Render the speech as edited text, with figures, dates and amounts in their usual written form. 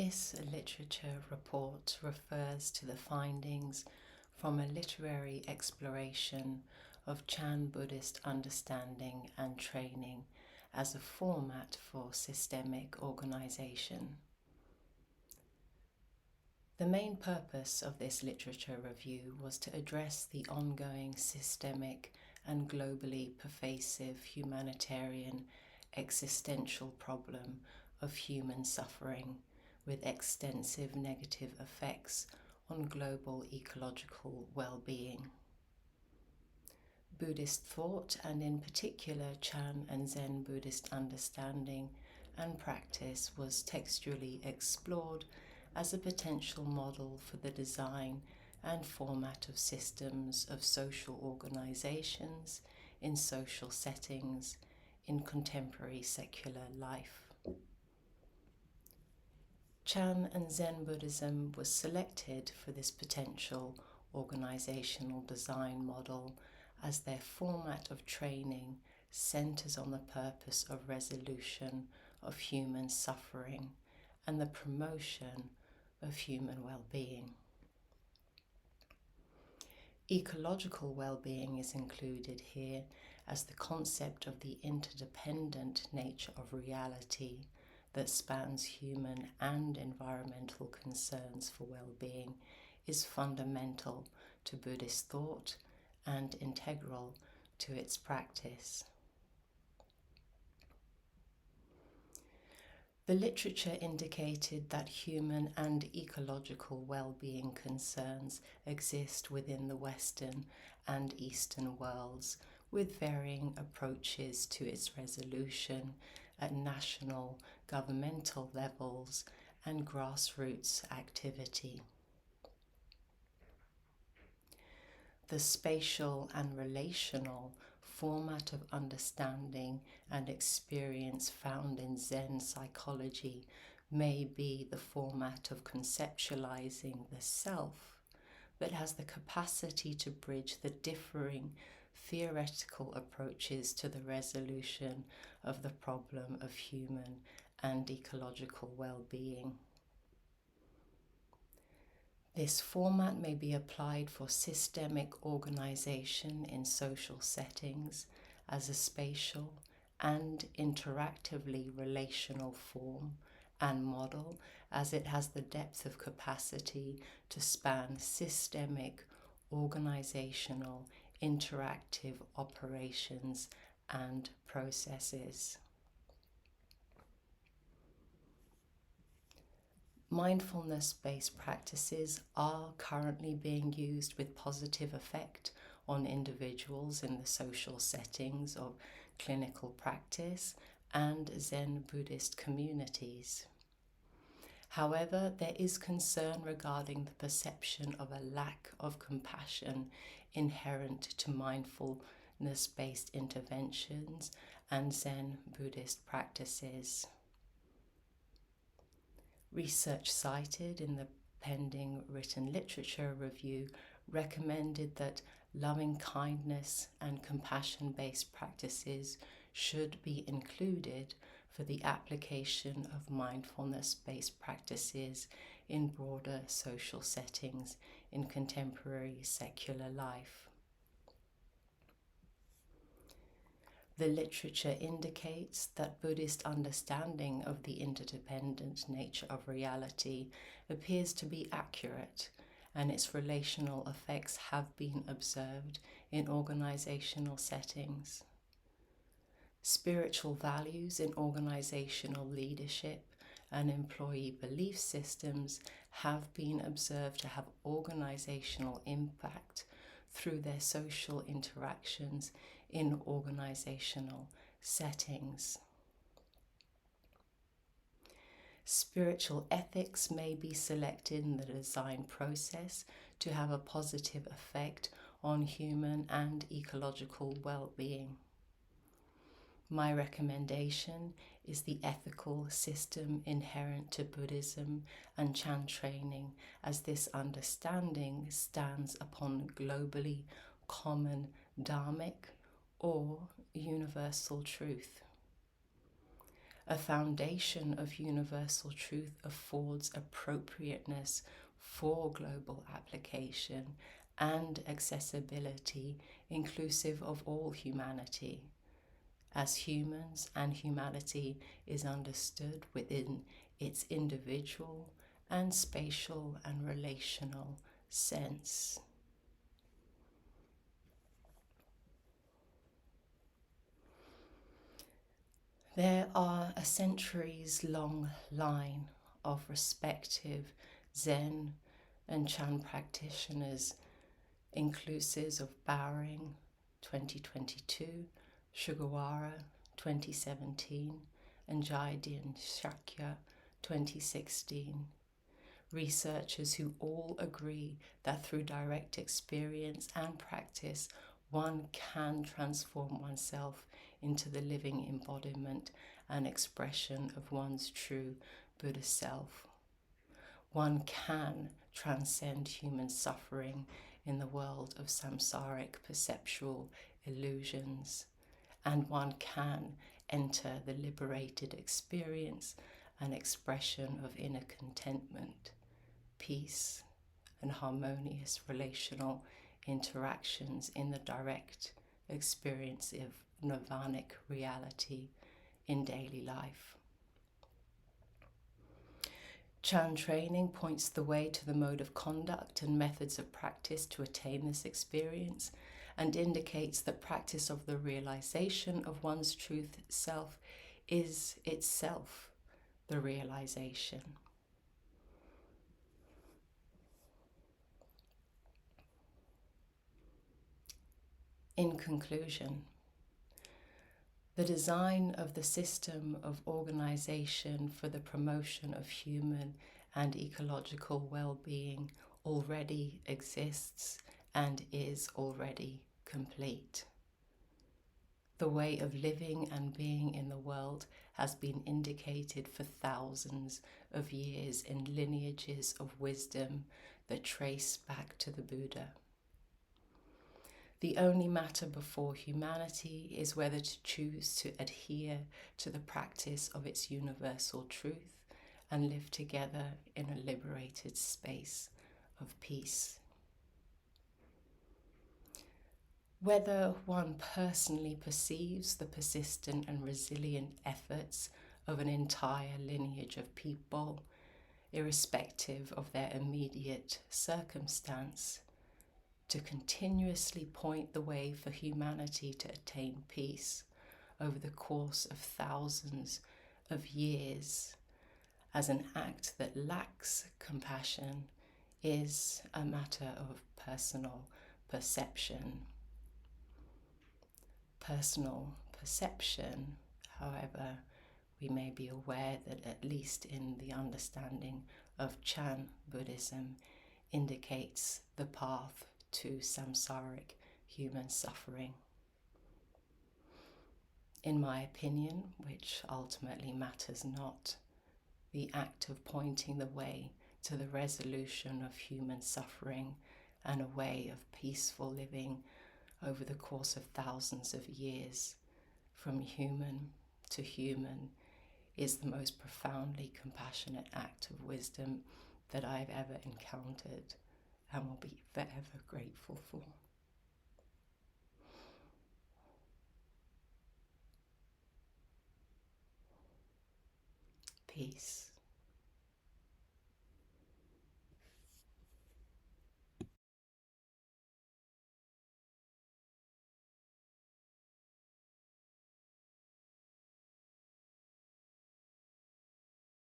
This literature report refers to the findings from a literary exploration of Chan Buddhist understanding and training as a format for systemic organization. The main purpose of this literature review was to address the ongoing systemic and globally pervasive humanitarian existential problem of human suffering with extensive negative effects on global ecological well-being. Buddhist thought, and in particular Chan and Zen Buddhist understanding and practice, was textually explored as a potential model for the design and format of systems of social organizations in social settings in contemporary secular life. Chan and Zen Buddhism was selected for this potential organizational design model as their format of training centers on the purpose of resolution of human suffering and the promotion of human well-being. Ecological well-being is included here as the concept of the interdependent nature of reality that spans human and environmental concerns for well-being is fundamental to Buddhist thought and integral to its practice. The literature indicated that human and ecological well-being concerns exist within the Western and Eastern worlds, with varying approaches to its resolution at national, governmental levels and grassroots activity. The spatial and relational format of understanding and experience found in Zen psychology may be the format of conceptualizing the self, but has the capacity to bridge the differing theoretical approaches to the resolution of the problem of human and ecological well-being. This format may be applied for systemic organization in social settings as a spatial and interactively relational form and model, as it has the depth of capacity to span systemic, organizational, interactive operations and processes. Mindfulness-based practices are currently being used with positive effect on individuals in the social settings of clinical practice and Zen Buddhist communities. However, there is concern regarding the perception of a lack of compassion inherent to mindfulness-based interventions and Zen Buddhist practices. Research cited in the pending written literature review recommended that loving kindness and compassion-based practices should be included for the application of mindfulness-based practices in broader social settings in contemporary secular life. The literature indicates that Buddhist understanding of the interdependent nature of reality appears to be accurate, and its relational effects have been observed in organizational settings. Spiritual values in organizational leadership and employee belief systems have been observed to have organizational impact through their social interactions in organizational settings. Spiritual ethics may be selected in the design process to have a positive effect on human and ecological well-being. My recommendation is the ethical system inherent to Buddhism and Chan training, as this understanding stands upon globally common dharmic or universal truth. A foundation of universal truth affords appropriateness for global application and accessibility inclusive of all humanity, as humans and humanity is understood within its individual and spatial and relational sense. There are a centuries-long line of respective Zen and Chan practitioners, inclusive of Bowring 2022, Sugawara 2017, and Jaidian Shakya 2016. Researchers who all agree that through direct experience and practice, one can transform oneself into the living embodiment and expression of one's true Buddhist self. One can transcend human suffering in the world of samsaric perceptual illusions, and one can enter the liberated experience and expression of inner contentment, peace, and harmonious relational interactions in the direct experience of nirvanic reality in daily life. Chan training points the way to the mode of conduct and methods of practice to attain this experience, and indicates that practice of the realization of one's truth self is itself the realization. In conclusion, the design of the system of organization for the promotion of human and ecological well-being already exists and is already complete. The way of living and being in the world has been indicated for thousands of years in lineages of wisdom that trace back to the Buddha. The only matter before humanity is whether to choose to adhere to the practice of its universal truth and live together in a liberated space of peace. Whether one personally perceives the persistent and resilient efforts of an entire lineage of people, irrespective of their immediate circumstance, to continuously point the way for humanity to attain peace over the course of thousands of years as an act that lacks compassion is a matter of personal perception. Personal perception, however, we may be aware that at least in the understanding of Chan Buddhism, indicates the path to samsaric human suffering. In my opinion, which ultimately matters not, the act of pointing the way to the resolution of human suffering and a way of peaceful living over the course of thousands of years, from human to human, is the most profoundly compassionate act of wisdom that I've ever encountered and will be forever grateful for. Peace.